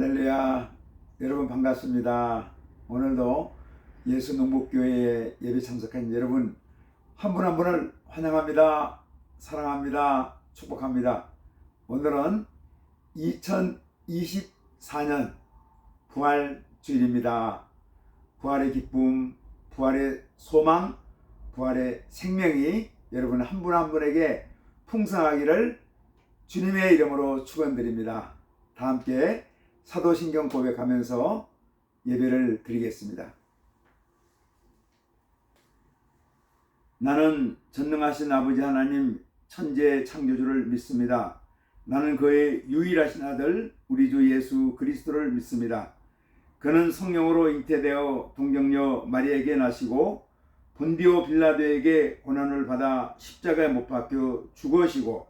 할렐루야. 여러분 반갑습니다. 오늘도 예수 농복교회에 예배 참석한 여러분 한 분 한 분을 환영합니다. 사랑합니다. 축복합니다. 오늘은 2024년 부활주일입니다. 부활의 기쁨, 부활의 소망, 부활의 생명이 여러분 한 분 한 분에게 풍성하기를 주님의 이름으로 축원드립니다. 다 함께 사도신경 고백하면서 예배를 드리겠습니다. 나는 전능하신 아버지 하나님 천재 창조주를 믿습니다. 나는 그의 유일하신 아들 우리 주 예수 그리스도를 믿습니다. 그는 성령으로 잉태되어 동정녀 마리아에게 나시고 본디오 빌라도에게 고난을 받아 십자가에 못 박혀 죽으시고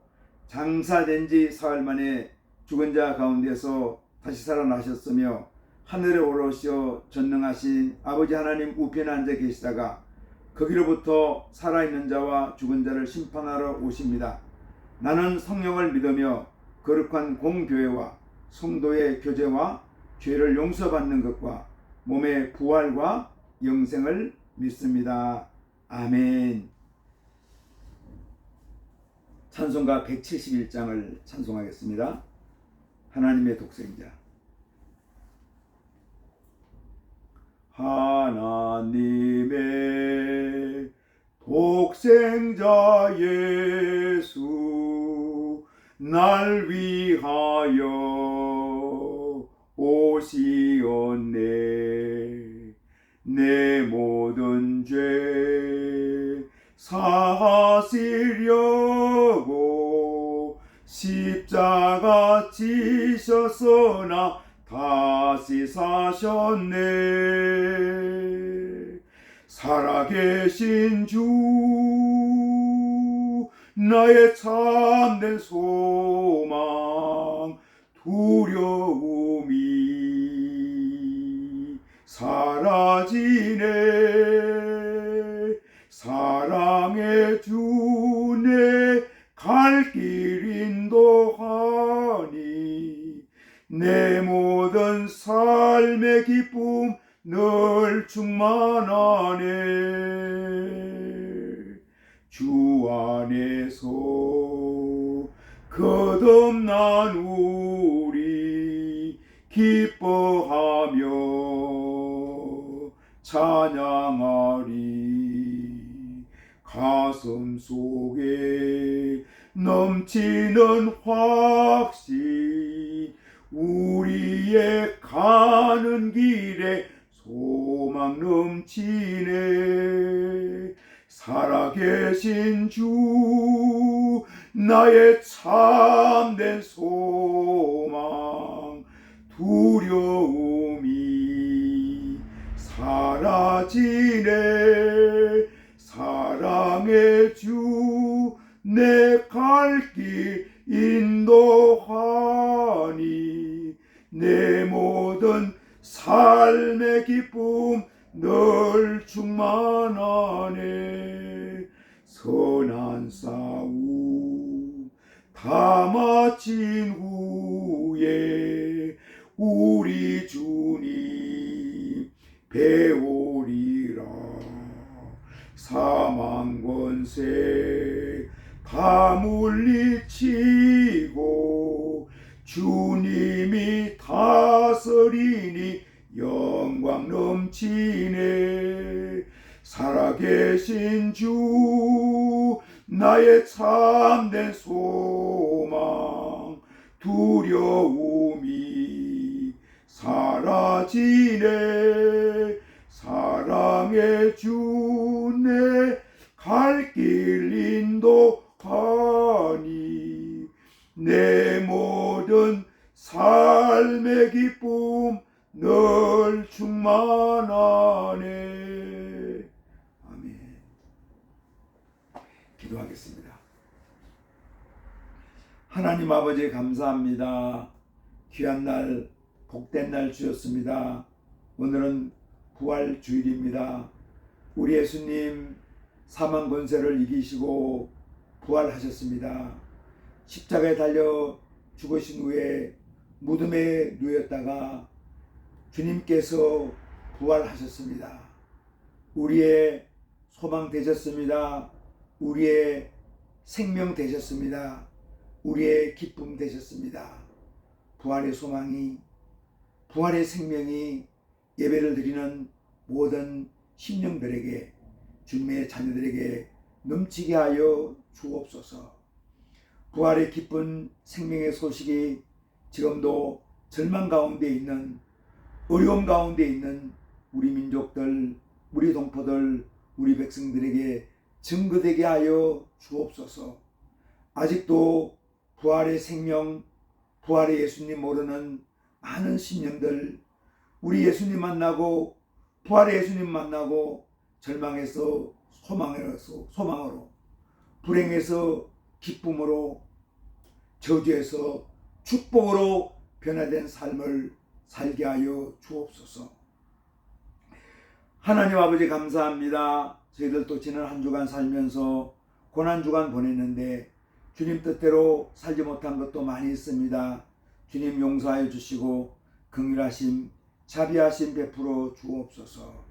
장사된 지 사흘 만에 죽은 자 가운데서 다시 살아나셨으며 하늘에 오르시어 전능하신 아버지 하나님 우편에 앉아 계시다가 거기로부터 살아있는 자와 죽은 자를 심판하러 오십니다. 나는 성령을 믿으며 거룩한 공교회와 성도의 교제와 죄를 용서받는 것과 몸의 부활과 영생을 믿습니다. 아멘. 찬송가 171장을 찬송하겠습니다. 하나님의 독생자. 하나님의 독생자 예수 날 위하여 오시었네. 내 모든 죄 사하시려고 십자가 지셨으나 다시 사셨네. 살아계신 주 나의 참된 소망 두려움이 사라지네. 사랑의 주 내 갈 길 인도하니 내 모든 삶의 기쁨 늘 충만하네. 주 안에서 거듭난 우리 기뻐하며 찬양하리. 가슴 속에 넘치는 확신 우리의 가는 길에 소망 넘치네. 살아계신 주 나의 참된 소망 두려움이 사라지네. 사랑의 주 내 갈 길 인도하니 내 모든 삶의 기쁨 늘 충만하네. 선한 싸움 다 마친 후에 우리 주님 배우리라. 사망 권세 다 물리치고 주님이 다스리니 영광 넘치네. 살아계신 주 나의 참된 소망 두려움이 사라지네. 사랑의 주 내 갈 길 인도하니 내 모든 삶의 기쁨 늘 충만하네. 아멘. 기도하겠습니다. 하나님 아버지 감사합니다. 귀한 날 복된 날 주셨습니다. 오늘은 부활주일입니다. 우리 예수님 사망 권세를 이기시고 부활하셨습니다. 십자가에 달려 죽으신 후에 무덤에 누였다가 주님께서 부활하셨습니다. 우리의 소망 되셨습니다. 우리의 생명 되셨습니다. 우리의 기쁨 되셨습니다. 부활의 소망이, 부활의 생명이 예배를 드리는 모든 심령들에게, 주님의 자녀들에게 넘치게 하여 주옵소서. 부활의 기쁜 생명의 소식이 지금도 절망 가운데 있는, 어려움 가운데 있는 우리 민족들, 우리 동포들, 우리 백성들에게 증거되게 하여 주옵소서. 아직도 부활의 생명, 부활의 예수님 모르는 많은 심령들, 우리 예수님 만나고, 부활의 예수님 만나고 절망에서 소망으로, 불행에서 기쁨으로, 저주에서 축복으로 변화된 삶을 살게 하여 주옵소서. 하나님 아버지 감사합니다. 저희들도 지난 한 주간 살면서 고난 주간 보냈는데 주님 뜻대로 살지 못한 것도 많이 있습니다. 주님 용서하여 주시고 긍휼하심, 자비하심 베풀어 주옵소서.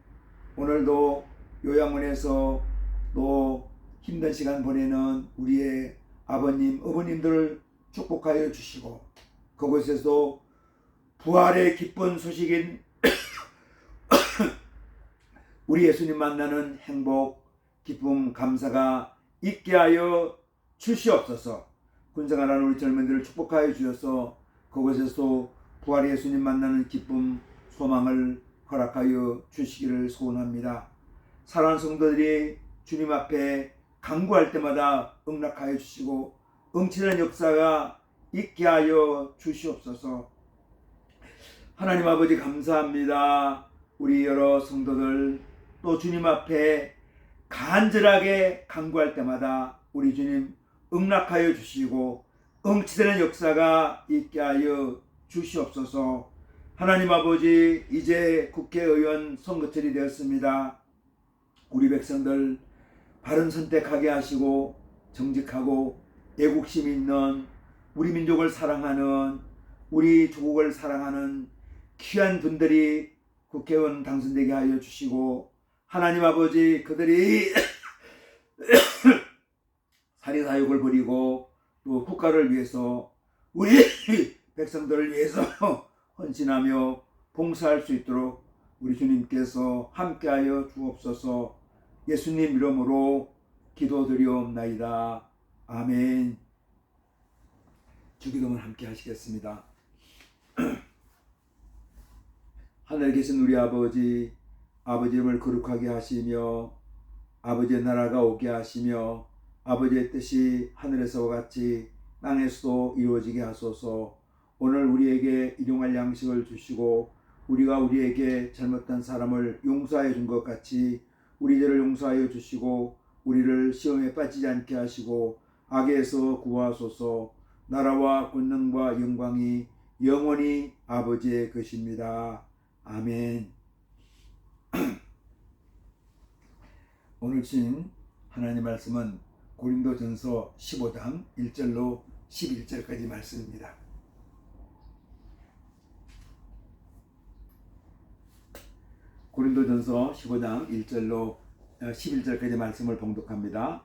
오늘도 요양원에서 또 힘든 시간 보내는 우리의 아버님, 어머님들을 축복하여 주시고, 그곳에서 부활의 기쁜 소식인 우리 예수님 만나는 행복, 기쁨, 감사가 있게 하여 주시옵소서. 군생활하는 우리 젊은이들을 축복하여 주셔서 그곳에서 부활의 예수님 만나는 기쁨, 소망을 허락하여 주시기를 소원합니다. 사랑하는 성도들이 주님 앞에 간구할 때마다 응답하여 주시고 응치는 역사가 있게 하여 주시옵소서. 하나님 아버지 감사합니다. 우리 여러 성도들 또 주님 앞에 간절하게 간구할 때마다 우리 주님 응답하여 주시고 응치되는 역사가 있게 하여 주시옵소서. 하나님 아버지, 이제 국회의원 선거철이 되었습니다. 우리 백성들 바른 선택하게 하시고 정직하고 애국심 있는, 우리 민족을 사랑하는, 우리 조국을 사랑하는 귀한 분들이 국회의원 당선되게 하여 주시고, 하나님 아버지, 그들이 살인사욕을 벌이고 또 국가를 위해서, 우리 백성들을 위해서 헌신하며 봉사할 수 있도록 우리 주님께서 함께하여 주옵소서. 예수님 이름으로 기도드리옵나이다. 아멘. 주기도문 함께 하시겠습니다. 하늘에 계신 우리 아버지, 아버지 이름을 거룩하게 하시며 아버지의 나라가 오게 하시며 아버지의 뜻이 하늘에서와 같이 땅에서도 이루어지게 하소서. 오늘 우리에게 일용할 양식을 주시고 우리가 우리에게 잘못한 사람을 용서하여 준 것 같이 우리 죄를 용서하여 주시고 우리를 시험에 빠지지 않게 하시고 악에서 구하소서. 나라와 권능과 영광이 영원히 아버지의 것입니다. 아멘. 오늘 친 하나님 말씀은 고린도전서 15장 1절로 11절까지 말씀입니다. 고린도전서 15장 1절로 11절까지 말씀을 봉독합니다.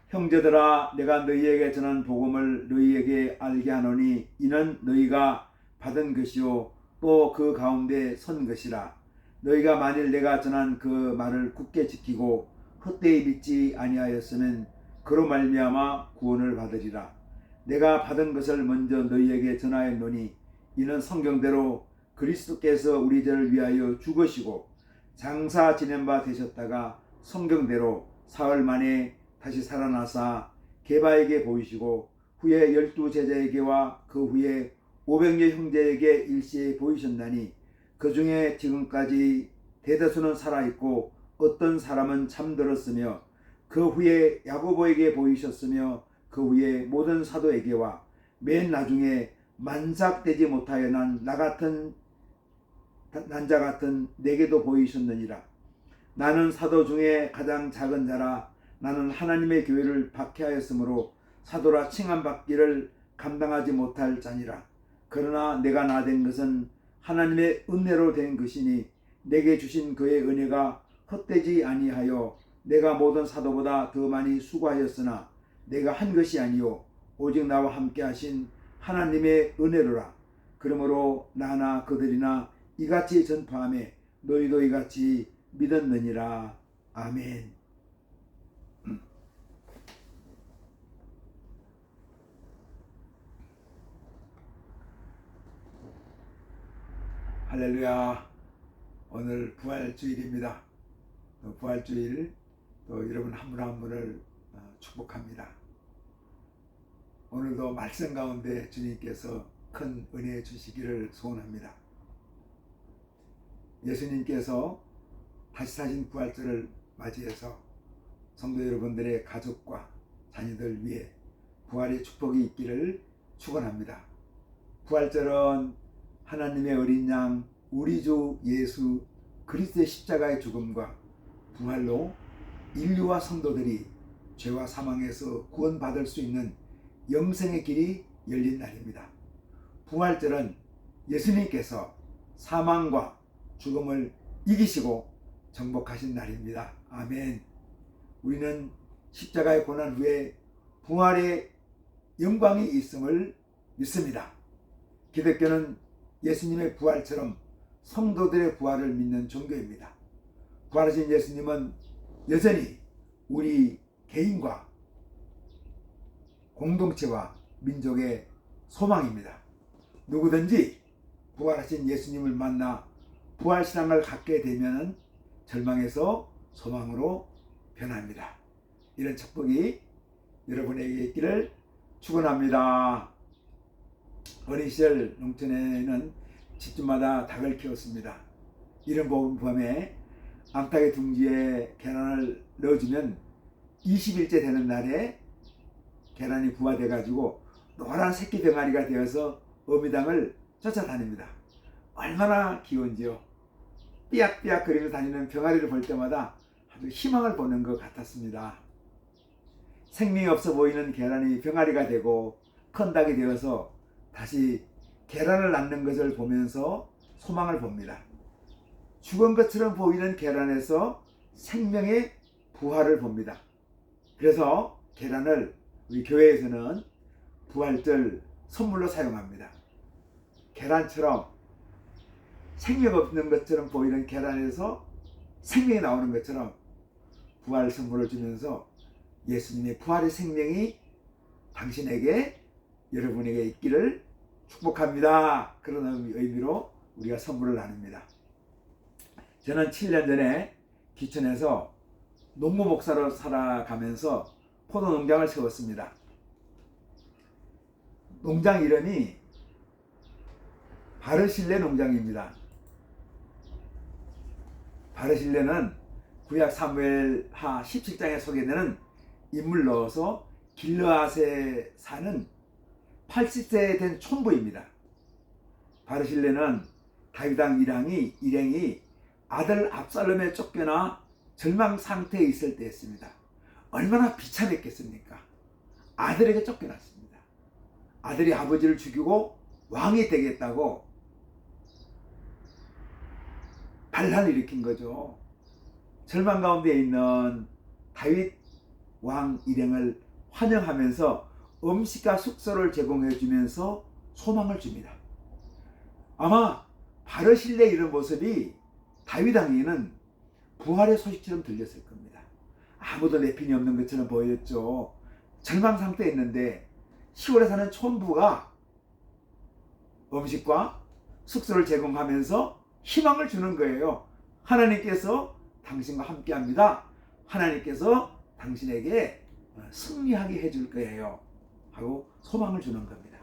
형제들아, 내가 너희에게 전한 복음을 너희에게 알게 하노니 이는 너희가 받은 것이요 또 그 가운데 선 것이라. 너희가 만일 내가 전한 그 말을 굳게 지키고 헛되이 믿지 아니하였으면 그로 말미암아 구원을 받으리라. 내가 받은 것을 먼저 너희에게 전하였노니 이는 성경대로 그리스도께서 우리 죄를 위하여 죽으시고 장사 지낸 바 되셨다가 성경대로 사흘 만에 다시 살아나사 게바에게 보이시고 후에 12 제자에게와 그 후에 500여 형제에게 일시에 보이셨나니 그 중에 지금까지 대다수는 살아있고 어떤 사람은 잠들었으며 그 후에 야고보에게 보이셨으며 그 후에 모든 사도에게와 맨 나중에 만삭되지 못하여 난 자 같은 내게도 보이셨느니라. 나는 사도 중에 가장 작은 자라. 나는 하나님의 교회를 박해하였으므로 사도라 칭함받기를 감당하지 못할 자니라. 그러나 내가 나된 것은 하나님의 은혜로 된 것이니 내게 주신 그의 은혜가 헛되지 아니하여 내가 모든 사도보다 더 많이 수고하였으나 내가 한 것이 아니요 오직 나와 함께 하신 하나님의 은혜로라. 그러므로 나나 그들이나 이같이 전파하며 너희도 이같이 믿었느니라. 아멘. 할렐루야. 오늘 부활주일입니다. 부활주일 또 여러분 한 분 한 분을 축복합니다. 오늘도 말씀 가운데 주님께서 큰 은혜 주시기를 소원합니다. 예수님께서 다시 사신 부활절을 맞이해서 성도 여러분들의 가족과 자녀들 위해 부활의 축복이 있기를 축원합니다. 부활절은 하나님의 어린 양 우리 주 예수 그리스도의 십자가의 죽음과 부활로 인류와 성도들이 죄와 사망에서 구원받을 수 있는 영생의 길이 열린 날입니다. 부활절은 예수님께서 사망과 죽음을 이기시고 정복하신 날입니다. 아멘. 우리는 십자가의 고난 후에 부활의 영광이 있음을 믿습니다. 기독교는 예수님의 부활처럼 성도들의 부활을 믿는 종교입니다. 부활하신 예수님은 여전히 우리 개인과 공동체와 민족의 소망입니다. 누구든지 부활하신 예수님을 만나 부활신앙을 갖게 되면 절망에서 소망으로 변합니다. 이런 축복이 여러분에게 있기를 축원합니다. 어린 시절 농촌에는 집집마다 닭을 키웠습니다. 이른 봄에 암탉의 둥지에 계란을 넣어주면 20일째 되는 날에 계란이 부화돼 가지고 노란 새끼 병아리가 되어서 어미당을 쫓아다닙니다. 얼마나 귀여운지요. 삐약삐약 거리며 다니는 병아리를 볼 때마다 아주 희망을 보는 것 같았습니다. 생명이 없어 보이는 계란이 병아리가 되고 큰 닭이 되어서 다시 계란을 낳는 것을 보면서 소망을 봅니다. 죽은 것처럼 보이는 계란에서 생명의 부활을 봅니다. 그래서 계란을 우리 교회에서는 부활절 선물로 사용합니다. 계란처럼 생명 없는 것처럼 보이는 계란에서 생명이 나오는 것처럼 부활 선물을 주면서 예수님의 부활의 생명이 당신에게 여러분에게 있기를 축복합니다. 그런 의미로 우리가 선물을 나눕니다. 저는 7년 전에 기천에서 농부 목사로 살아가면서 포도 농장을 세웠습니다. 농장 이름이 바르실레 농장입니다. 바르실레는 구약 사무엘하 17장에 소개되는 인물로서 길르앗에 사는 80세 된 촌부입니다. 바르실레는 다윗 왕 일행이 아들 압살롬에 쫓겨나 절망 상태에 있을 때였습니다. 얼마나 비참했겠습니까? 아들에게 쫓겨났습니다. 아들이 아버지를 죽이고 왕이 되겠다고 반란을 일으킨 거죠. 절망 가운데 있는 다윗 왕 일행을 환영하면서 음식과 숙소를 제공해 주면서 소망을 줍니다. 아마 바르실레 이런 모습이 다윗 왕에게는 부활의 소식처럼 들렸을 겁니다. 아무도 내핀이 없는 것처럼 보였죠. 절망 상태에 있는데 시골에 사는 촌부가 음식과 숙소를 제공하면서 희망을 주는 거예요. 하나님께서 당신과 함께 합니다. 하나님께서 당신에게 승리하게 해줄 거예요. 하고 소망을 주는 겁니다.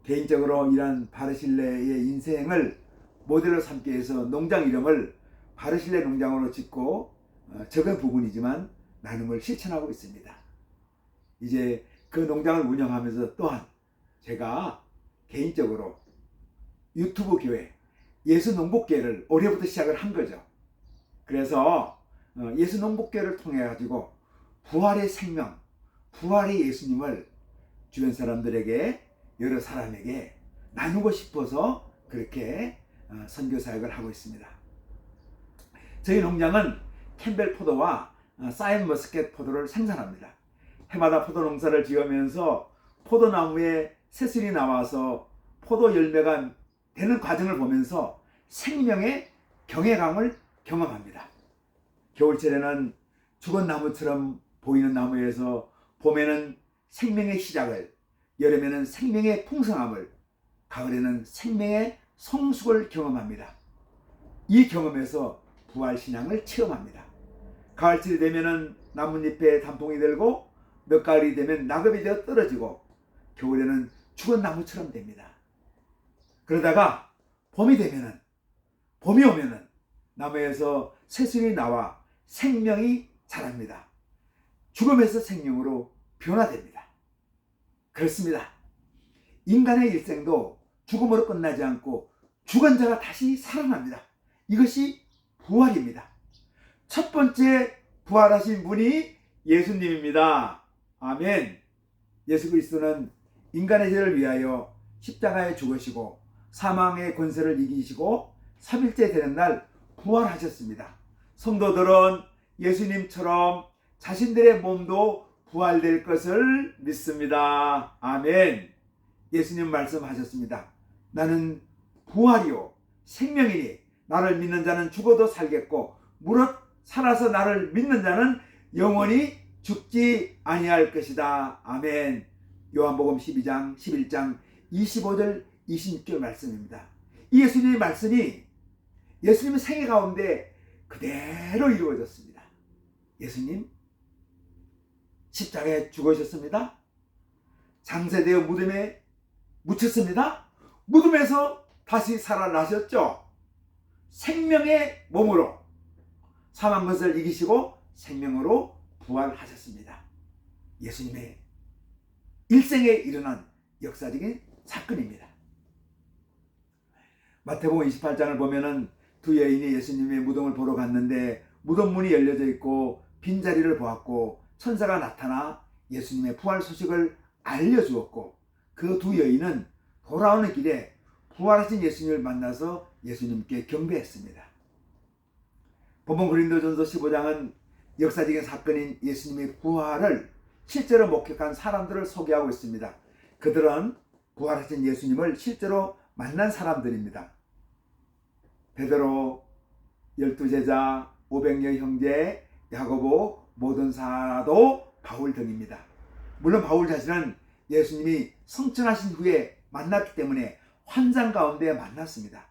개인적으로 이런 바르실레의 인생을 모델로 삼기 위해서 농장 이름을 바르실레 농장으로 짓고 적은 부분이지만 나눔을 실천하고 있습니다. 이제 그 농장을 운영하면서 또한 제가 개인적으로 유튜브 교회 예수농복교회를 올해부터 시작을 한 거죠. 그래서 예수농복교회를 통해 가지고 부활의 생명, 부활의 예수님을 주변 사람들에게, 여러 사람에게 나누고 싶어서 그렇게 선교 사역을 하고 있습니다. 저희 농장은 캠벨 포도와 사인 머스켓 포도를 생산합니다. 해마다 포도 농사를 지으면서 포도나무에 새술이 나와서 포도 열매가 되는 과정을 보면서 생명의 경외감을 경험합니다. 겨울철에는 죽은 나무처럼 보이는 나무에서 봄에는 생명의 시작을, 여름에는 생명의 풍성함을, 가을에는 생명의 성숙을 경험합니다. 이 경험에서 부활신앙을 체험합니다. 가을철이 되면 나뭇잎에 단풍이 들고 늦가을이 되면 낙엽이 되어 떨어지고 겨울에는 죽은 나무처럼 됩니다. 그러다가 봄이 오면은 나무에서 새순이 나와 생명이 자랍니다. 죽음에서 생명으로 변화됩니다. 그렇습니다. 인간의 일생도 죽음으로 끝나지 않고 죽은 자가 다시 살아납니다. 이것이 부활입니다. 첫 번째 부활하신 분이 예수님입니다. 아멘. 예수 그리스도는 인간의 죄를 위하여 십자가에 죽으시고 사망의 권세를 이기시고 3일째 되는 날 부활하셨습니다. 성도들은 예수님처럼 자신들의 몸도 부활될 것을 믿습니다. 아멘. 예수님 말씀하셨습니다. 나는 부활이요 생명이니 나를 믿는 자는 죽어도 살겠고 무릇 살아서 나를 믿는 자는 영원히 죽지 아니할 것이다. 아멘. 요한복음 12장 11장 25절 26절 말씀입니다. 이 예수님의 말씀이 예수님의 생애 가운데 그대로 이루어졌습니다. 예수님 십자가에 죽으셨습니다. 장세되어 무덤에 묻혔습니다. 무덤에서 다시 살아나셨죠. 생명의 몸으로 사망 것을 이기시고 생명으로 부활하셨습니다. 예수님의 일생에 일어난 역사적인 사건입니다. 마태복음 28장을 보면은 두 여인이 예수님의 무덤을 보러 갔는데 무덤 문이 열려져 있고 빈자리를 보았고 천사가 나타나 예수님의 부활 소식을 알려주었고 그 두 여인은 돌아오는 길에 부활하신 예수님을 만나서 예수님께 경배했습니다. 본문 고린도전서 15장은 역사적인 사건인 예수님의 부활을 실제로 목격한 사람들을 소개하고 있습니다. 그들은 부활하신 예수님을 실제로 만난 사람들입니다. 베드로, 12제자, 500여 형제, 야고보, 모든 사도, 바울 등입니다. 물론 바울 자신은 예수님이 승천하신 후에 만났기 때문에 환상 가운데 만났습니다.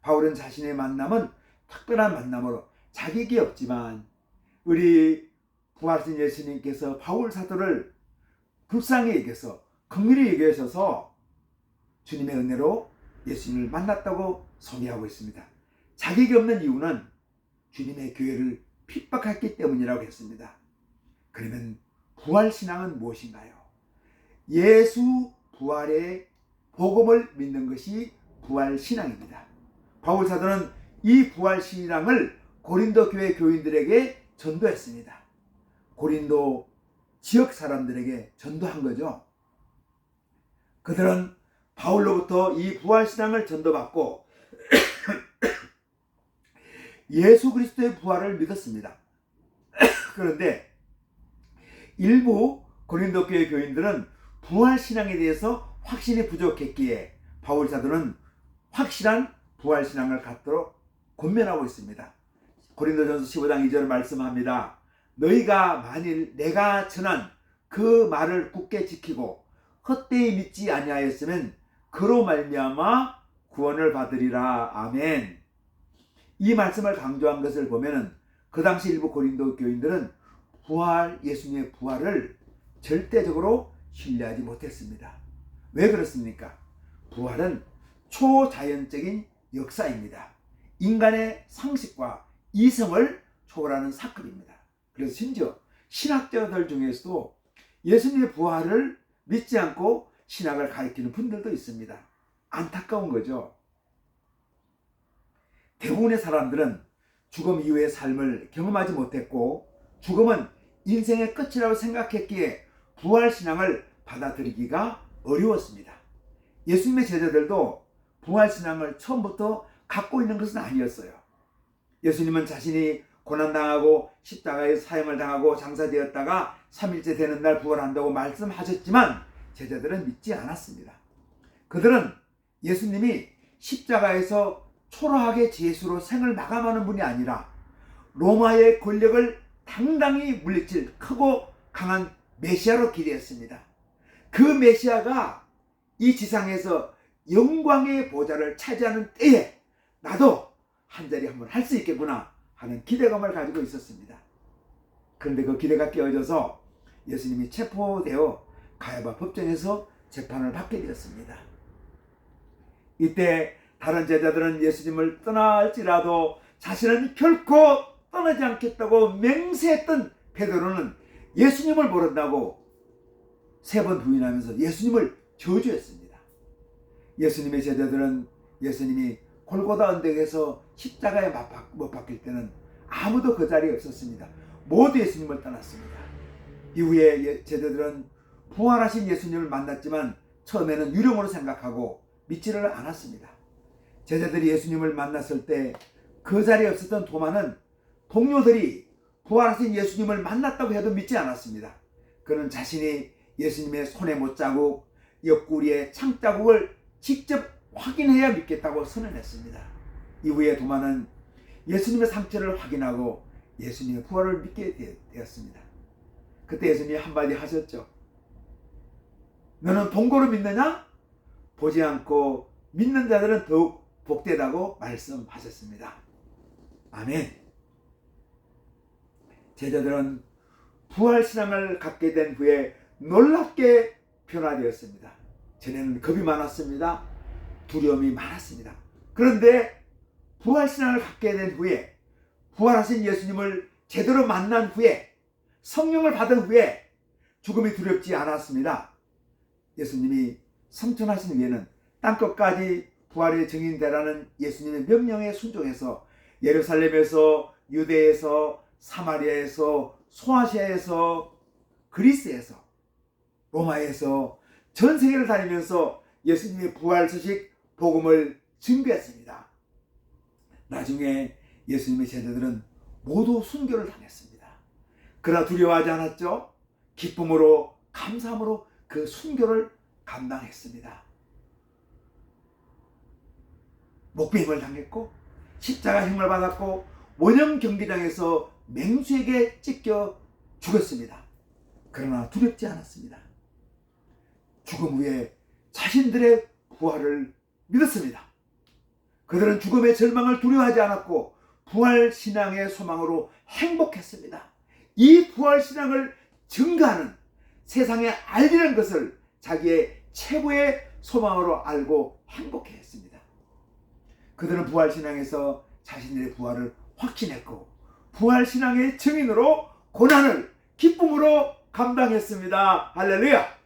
바울은 자신의 만남은 특별한 만남으로 자격이 없지만 우리 부활하신 예수님께서 바울 사도를 불쌍히 여겨서 긍휼히 여겨셔서 주님의 은혜로 예수님을 만났다고 소개하고 있습니다. 자격이 없는 이유는 주님의 교회를 핍박했기 때문이라고 했습니다. 그러면 부활신앙은 무엇인가요? 예수 부활의 복음을 믿는 것이 부활신앙입니다. 바울 사도는 이 부활신앙을 고린도 교회 교인들에게 전도했습니다. 고린도 지역 사람들에게 전도한 거죠. 그들은 바울로부터 이 부활신앙을 전도받고 예수 그리스도의 부활을 믿었습니다. 그런데 일부 고린도 교회 교인들은 부활신앙에 대해서 확신이 부족했기에 바울 사도는 확실한 부활신앙을 갖도록 권면하고 있습니다. 고린도전서 15장 2절 말씀합니다. 너희가 만일 내가 전한 그 말을 굳게 지키고 헛되이 믿지 아니하였으면 그로 말미암아 구원을 받으리라. 아멘. 이 말씀을 강조한 것을 보면 그 당시 일부 고린도 교인들은 예수님의 부활을 절대적으로 신뢰하지 못했습니다. 왜 그렇습니까? 부활은 초자연적인 역사입니다. 인간의 상식과 이성을 초월하는 사건입니다. 그래서 심지어 신학자들 중에서도 예수님의 부활을 믿지 않고 신학을 가리키는 분들도 있습니다. 안타까운 거죠. 대부분의 사람들은 죽음 이후의 삶을 경험하지 못했고 죽음은 인생의 끝이라고 생각했기에 부활신앙을 받아들이기가 어려웠습니다. 예수님의 제자들도 부활신앙을 처음부터 갖고 있는 것은 아니었어요. 예수님은 자신이 고난당하고 십자가에 사형을 당하고 장사되었다가 3일째 되는 날 부활한다고 말씀하셨지만 제자들은 믿지 않았습니다. 그들은 예수님이 십자가에서 초라하게 예수로 생을 마감하는 분이 아니라 로마의 권력을 당당히 물리칠 크고 강한 메시아로 기대했습니다. 그 메시아가 이 지상에서 영광의 보좌를 차지하는 때에 나도 한자리 한번 할 수 있겠구나 하는 기대감을 가지고 있었습니다. 그런데 그 기대가 깨어져서 예수님이 체포되어 가야바 법정에서 재판을 받게 되었습니다. 이때 다른 제자들은 예수님을 떠날지라도 자신은 결코 떠나지 않겠다고 맹세했던 베드로는 예수님을 모른다고 3번 부인하면서 예수님을 저주했습니다. 예수님의 제자들은 예수님이 골고다 언덕에서 십자가에 못 박힐 때는 아무도 그 자리에 없었습니다. 모두 예수님을 떠났습니다. 이후에 제자들은 부활하신 예수님을 만났지만 처음에는 유령으로 생각하고 믿지를 않았습니다. 제자들이 예수님을 만났을 때 그 자리에 없었던 도마는 동료들이 부활하신 예수님을 만났다고 해도 믿지 않았습니다. 그는 자신이 예수님의 손에 못자국, 옆구리에 창자국을 직접 확인해야 믿겠다고 선언했습니다. 이후에 도마는 예수님의 상처를 확인하고 예수님의 부활을 믿게 되었습니다. 그때 예수님이 한마디 하셨죠. 너는 동고로 믿느냐? 보지 않고 믿는 자들은 더욱 복되다고 말씀하셨습니다. 아멘. 제자들은 부활신앙을 갖게 된 후에 놀랍게 변화되었습니다. 전에는 겁이 많았습니다. 두려움이 많았습니다. 그런데 부활신앙을 갖게 된 후에 부활하신 예수님을 제대로 만난 후에 성령을 받은 후에 죽음이 두렵지 않았습니다. 예수님이 승천하신 후에는 땅끝까지 부활의 증인되라는 예수님의 명령에 순종해서 예루살렘에서, 유대에서, 사마리아에서, 소아시아에서, 그리스에서, 로마에서 전 세계를 다니면서 예수님의 부활 소식 복음을 증거했습니다. 나중에 예수님의 제자들은 모두 순교를 당했습니다. 그러나 두려워하지 않았죠. 기쁨으로 감사함으로 그 순교를 감당했습니다. 목배임을 당했고 십자가형을 받았고 원형 경기장에서 맹수에게 찢겨 죽었습니다. 그러나 두렵지 않았습니다. 죽음 후에 자신들의 부활을 믿었습니다. 그들은 죽음의 절망을 두려워하지 않았고 부활신앙의 소망으로 행복했습니다. 이 부활신앙을 증거하는 세상에 알리는 것을 자기의 최고의 소망으로 알고 행복해했습니다. 그들은 부활신앙에서 자신들의 부활을 확신했고 부활신앙의 증인으로 고난을 기쁨으로 감당했습니다. 할렐루야!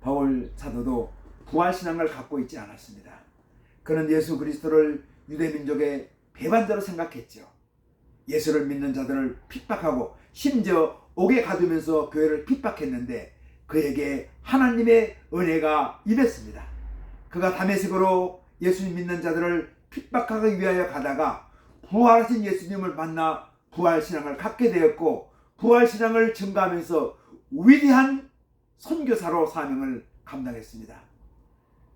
바울 사도도 부활신앙을 갖고 있지 않았습니다. 그는 예수 그리스도를 유대민족의 배반자로 생각했죠. 예수를 믿는 자들을 핍박하고 심지어 옥에 가두면서 교회를 핍박했는데 그에게 하나님의 은혜가 임했습니다. 그가 다메섹으로 예수님 믿는 자들을 핍박하기 위하여 가다가 부활하신 예수님을 만나 부활신앙을 갖게 되었고 부활신앙을 증거하면서 위대한 선교사로 사명을 감당했습니다.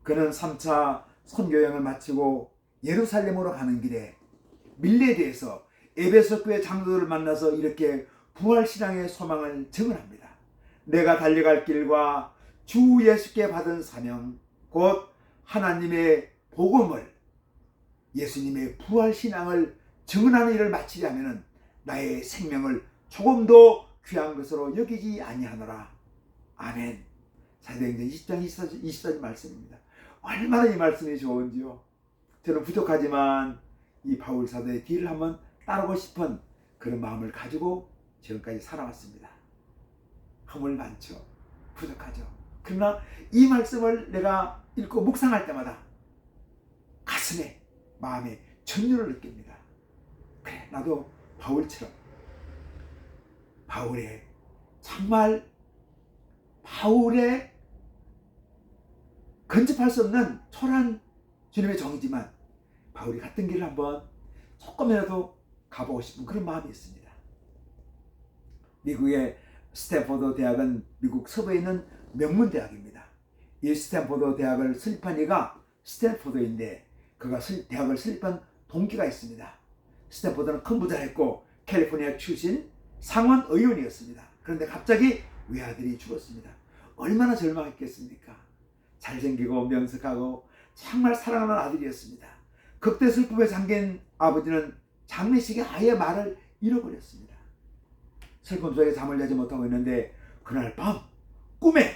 그는 3차 선교여행을 마치고 예루살렘으로 가는 길에 밀레드에서 에베소 교회 장로들을 만나서 이렇게 부활신앙의 소망을 증언합니다. 내가 달려갈 길과 주 예수께 받은 사명 곧 하나님의 복음을 예수님의 부활신앙을 증언하는 일을 마치려면 나의 생명을 조금도 귀한 것으로 여기지 아니하노라. 아멘. 사도행전 20장 24절 말씀입니다. 얼마나 이 말씀이 좋은지요. 저는 부족하지만 이 바울 사도의 뒤를 한번 따르고 싶은 그런 마음을 가지고 지금까지 살아왔습니다. 허물 많죠. 부족하죠. 그러나 이 말씀을 내가 읽고 묵상할 때마다 가슴에 마음에 전율을 느낍니다. 그래, 나도 바울처럼 바울의 정말 바울의 근접할 수 없는 초라한 주님의 종이지만 바울이 갔던 길을 한번 조금이라도 가보고 싶은 그런 마음이 있습니다. 미국의 스탠포드 대학은 미국 서부에 있는 명문 대학입니다. 이 스탠포드 대학을 설립한 이가 스탠포드인데 그가 대학을 설립한 동기가 있습니다. 스탠포드는 큰 부자였고 캘리포니아 출신 상원 의원이었습니다. 그런데 갑자기 외아들이 죽었습니다. 얼마나 절망했겠습니까? 잘생기고 명석하고 정말 사랑하는 아들이었습니다. 극대 슬픔에 잠긴 아버지는 장례식에 아예 말을 잃어버렸습니다. 슬픔 속에 잠을 자지 못하고 있는데 그날 밤 꿈에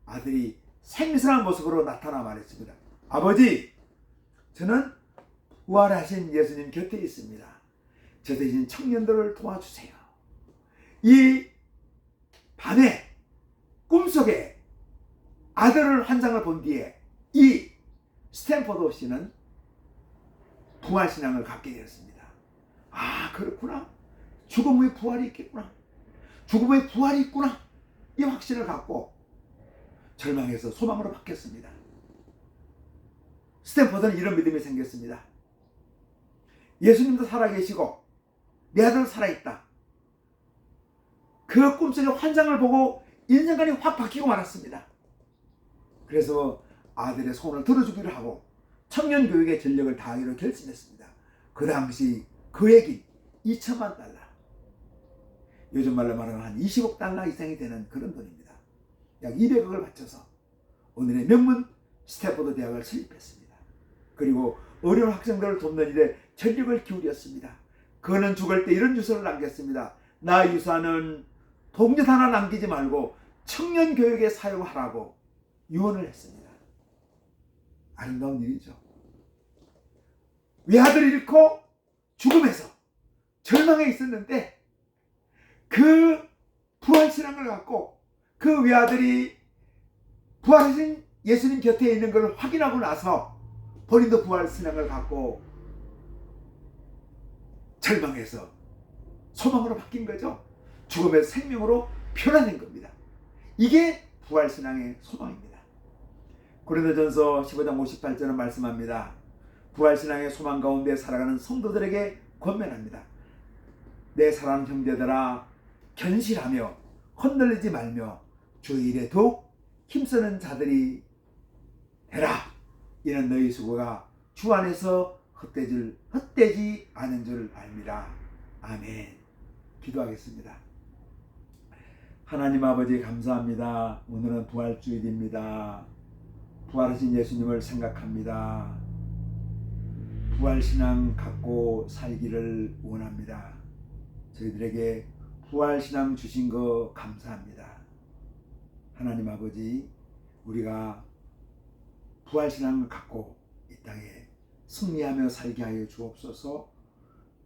아들이 생생한 모습으로 나타나 말했습니다. 아버지, 저는 부활하신 예수님 곁에 있습니다. 저 대신 청년들을 도와주세요. 이 밤에 꿈속에 아들을 환상을 본 뒤에 이 스탠포드 씨는 부활신앙을 갖게 되었습니다. 아, 그렇구나. 죽음 후에 부활이 있겠구나. 죽음 후에 부활이 있구나. 이 확신을 갖고 절망에서 소망으로 바뀌었습니다. 스탠포드는 이런 믿음이 생겼습니다. 예수님도 살아계시고 내 아들도 살아있다. 그 꿈속의 환상을 보고 인생관이 확 바뀌고 말았습니다. 그래서 아들의 소원을 들어주기로 하고 청년교육에 전력을 다하기로 결심했습니다. 그 당시 금액이 $20,000,000, 요즘 말로 말하면 한 $20억 이상이 되는 그런 돈입니다. 약 200억을 바쳐서 오늘의 명문 스탠포드 대학을 설립했습니다. 그리고 어려운 학생들을 돕는 일에 전력을 기울였습니다. 그는 죽을 때 이런 유서를 남겼습니다. 나 유산은 동전 하나 남기지 말고 청년교육에 사용하라고 유언을 했습니다. 아름다운 일이죠. 외아들을 잃고 죽음에서 절망에 있었는데 그 부활신앙을 갖고 그 외아들이 부활하신 예수님 곁에 있는 것을 확인하고 나서 본인도 부활신앙을 갖고 절망에서 소망으로 바뀐 거죠. 죽음에서 생명으로 변화된 겁니다. 이게 부활신앙의 소망입니다. 고린도전서 15장 58절은 말씀합니다. 부활신앙의 소망 가운데 살아가는 성도들에게 권면합니다. 내 사랑하는 형제들아, 견실하며 흔들리지 말며 주 일에 더욱 힘쓰는 자들이 되라. 이는 너희 수고가 주 안에서 헛되지 않은 줄 압니다. 아멘. 기도하겠습니다. 하나님 아버지 감사합니다. 오늘은 부활주일입니다. 부활하신 예수님을 생각합니다. 부활신앙 갖고 살기를 원합니다. 저희들에게 부활신앙 주신 거 감사합니다. 하나님 아버지, 우리가 부활신앙을 갖고 이 땅에 승리하며 살게 하여 주옵소서.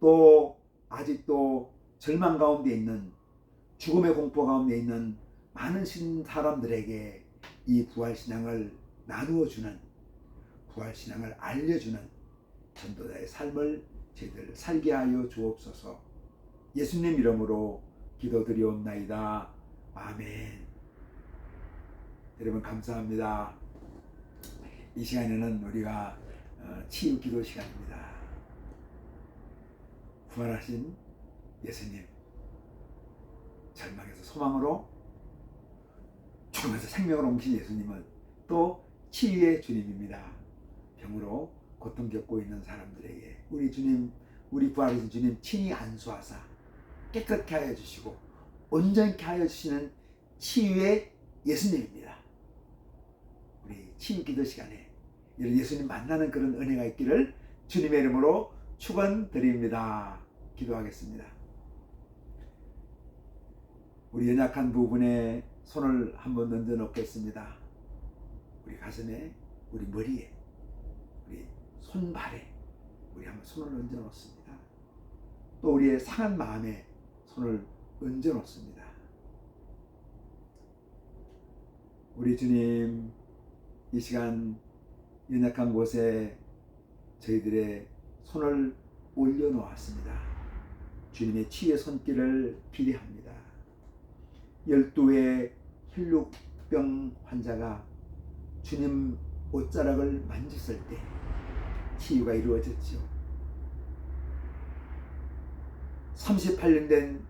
또 아직도 절망 가운데 있는, 죽음의 공포 가운데 있는 많은 사람들에게 이 부활신앙을 나누어주는, 부활신앙을 알려주는 전도자의 삶을 저희들 살게 하여 주옵소서. 예수님 이름으로 기도드리옵나이다. 아멘. 여러분 감사합니다. 이 시간에는 우리가 치유 기도 시간입니다. 부활하신 예수님, 절망에서 소망으로, 죽음에서 생명으로 옮기신 예수님은 또 치유의 주님입니다. 병으로 고통 겪고 있는 사람들에게 우리 주님, 우리 부활하신 주님 친히 안수하사 깨끗게 하여 주시고 온전케 하여 주시는 치유의 예수님입니다. 우리 치유 기도 시간에 이런 예수님 만나는 그런 은혜가 있기를 주님의 이름으로 축원드립니다. 기도하겠습니다. 우리 연약한 부분에 손을 한번 얹어 놓겠습니다. 우리 가슴에, 우리 머리에, 우리 손발에 우리 한번 손을 얹어 놓습니다. 또 우리의 상한 마음에 손을 얹어 놓습니다. 우리 주님, 이 시간 연약한 곳에 저희들의 손을 올려놓았습니다. 주님의 치유의 손길을 기대합니다. 12의 혈육 흑병 환자가 주님 옷자락을 만졌을 때 치유가 이루어졌죠. 38년 된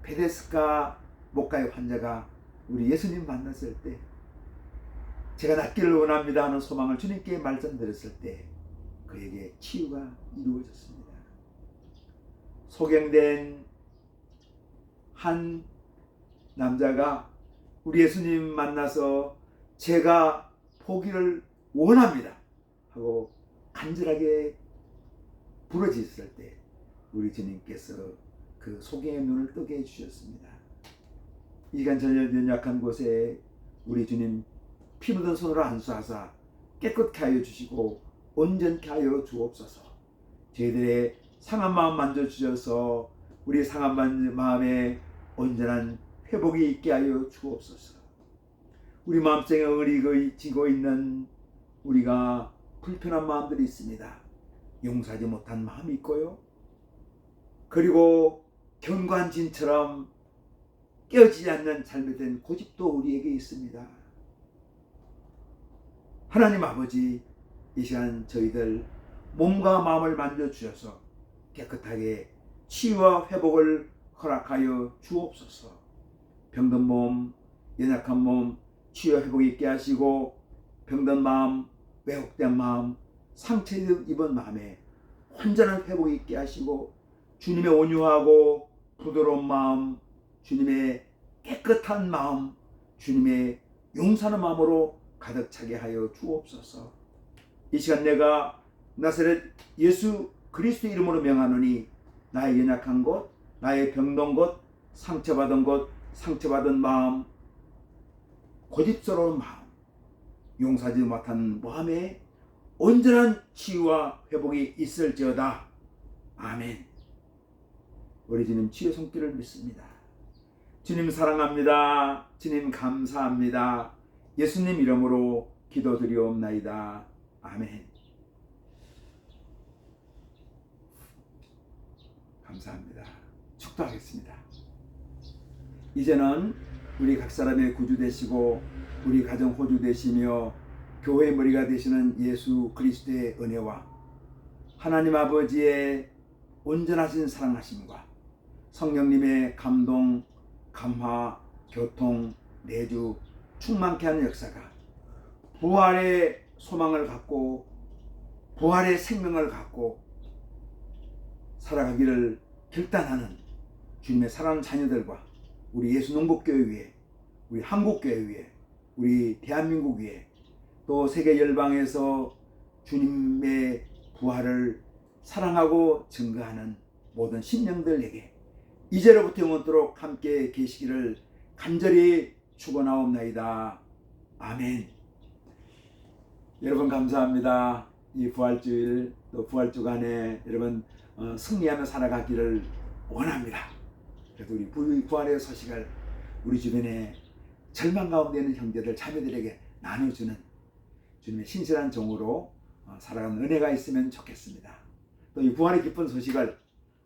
베데스가 목가의 환자가 우리 예수님 만났을 때 제가 낫기를 원합니다 하는 소망을 주님께 말씀드렸을 때 그에게 치유가 이루어졌습니다. 소경된 한 남자가 우리 예수님 만나서 제가 포기를 원합니다 하고 간절하게 부르짖었을 때 우리 주님께서 그 소경의 눈을 뜨게 해주셨습니다. 이간 전염 연약한 곳에 우리 주님 피 묻은 손으로 안수하사 깨끗게 하여 주시고 온전케 하여 주옵소서. 저희들의 상한 마음 만져주셔서 우리 상한 마음에 온전한 회복이 있게 하여 주옵소서. 우리 마음속에 의리지고 있는 우리가 불편한 마음들이 있습니다. 용서하지 못한 마음이 있고요. 그리고 경관진처럼 깨어지지 않는 잘못된 고집도 우리에게 있습니다. 하나님 아버지, 이 시간 저희들 몸과 마음을 만져주셔서 깨끗하게 치유와 회복을 허락하여 주옵소서. 병든 몸, 연약한 몸 치유와 회복이 있게 하시고 병든 마음, 왜곡된 마음, 상처 입은 마음에 완전한 회복이 있게 하시고 주님의 온유하고 부드러운 마음, 주님의 깨끗한 마음, 주님의 용서하는 마음으로 가득 차게 하여 주옵소서. 이 시간 내가 나사렛 예수 그리스도의 이름으로 명하노니 나의 연약한 곳, 나의 병든 곳, 상처받은 곳, 상처받은 마음, 고집스러운 마음, 용서하지 못한 마음에 온전한 치유와 회복이 있을지어다. 아멘. 우리 주님 치유 손길을 믿습니다. 주님 사랑합니다. 주님 감사합니다. 예수님 이름으로 기도드리옵나이다. 아멘. 감사합니다. 축도하겠습니다. 이제는 우리 각 사람의 구주 되시고 우리 가정 호주 되시며 교회의 머리가 되시는 예수 그리스도의 은혜와 하나님 아버지의 온전하신 사랑하심과 성령님의 감동, 감화, 교통, 내주, 충만케 하는 역사가 부활의 소망을 갖고 부활의 생명을 갖고 살아가기를 결단하는 주님의 사랑하는 자녀들과 우리 예수농복교회 위에, 우리 한국교회 위에, 우리 대한민국 위에, 또 세계 열방에서 주님의 부활을 사랑하고 증거하는 모든 심령들에게 이제로부터 영원토록 함께 계시기를 간절히 축원하옵나이다. 아멘. 여러분 감사합니다. 이 부활주일 또 부활주간에 여러분 승리하며 살아가기를 원합니다. 그래서 우리 부활의 소식을 우리 주변에 절망 가운데 있는 형제들 자매들에게 나눠주는 주님의 신실한 종으로 살아가는 은혜가 있으면 좋겠습니다. 또 이 부활의 기쁜 소식을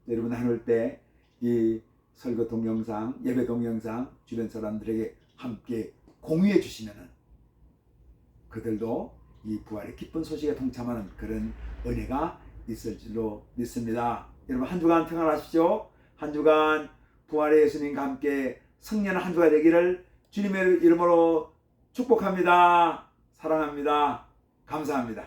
여러분 나눌 때 이 설교 동영상, 예배 동영상 주변 사람들에게 함께 공유해 주시면 그들도 이 부활의 기쁜 소식에 동참하는 그런 은혜가 있을 줄로 믿습니다. 여러분 한 주간 평안하십시오. 한 주간 부활의 예수님과 함께 승리하는 한 주가 되기를 주님의 이름으로 축복합니다. 사랑합니다. 감사합니다.